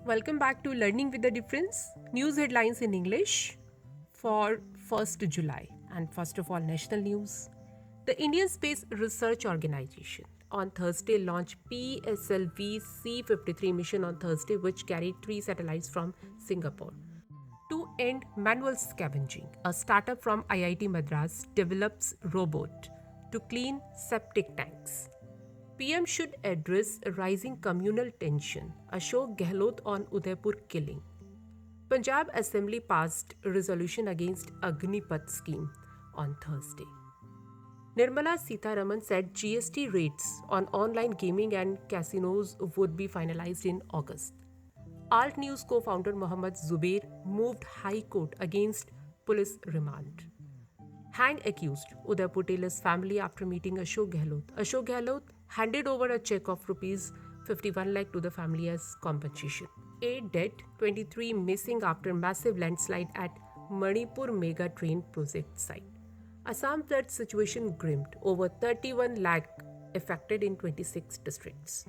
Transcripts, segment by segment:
Welcome back to Learning with the Difference. News headlines in English for 1st July. And first of all, national news. The Indian Space Research Organization on Thursday launched PSLV C-53 mission on Thursday, which carried 3 satellites from Singapore. To end manual scavenging, a startup from IIT Madras develops robot to clean septic tanks. PM should address rising communal tension. Ashok Gehlot on Udaipur killing. Punjab Assembly passed a resolution against Agnipath scheme on Thursday. Nirmala Sitharaman said GST rates on online gaming and casinos would be finalized in August. Alt News co-founder Mohammad Zubair moved High Court against police remand. Hang accused Udaipur tailor's family after meeting Ashok Gehlot. Ashok Gehlot handed over a check of rupees 51 lakh to the family as compensation. 8 dead, 23 missing after massive landslide at Manipur mega train project site. Assam flood situation grimmed, over 31 lakh affected in 26 districts.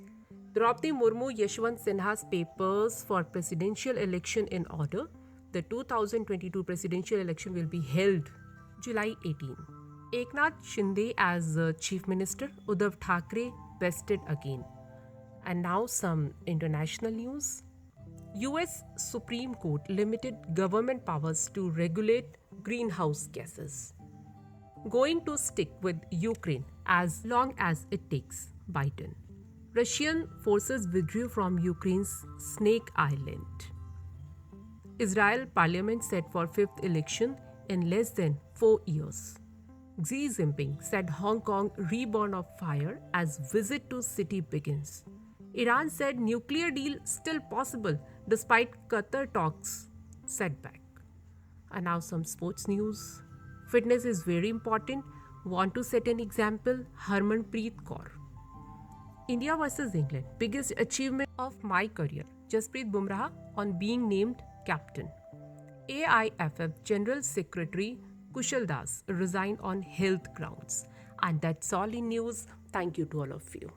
Draupadi Murmu Yashwant Sinha's papers for presidential election in order. The 2022 presidential election will be held July 18. Eknath Shinde as Chief Minister, Uddhav Thackeray bested again. And now some international news. US Supreme Court limited government powers to regulate greenhouse gases. Going to stick with Ukraine as long as it takes, Biden. Russian forces withdrew from Ukraine's Snake Island. Israel parliament set for fifth election in less than 4 years. Xi Jinping said Hong Kong reborn of fire as visit to city begins. Iran said nuclear deal still possible despite Qatar talks setback. And now some sports news. Fitness is very important. Want to set an example? Harmanpreet Kaur. India versus England. Biggest achievement of my career. Jasprit Bumrah on being named captain. AIFF General Secretary Kushal Das resigned on health grounds. And that's all in news. Thank you to all of you.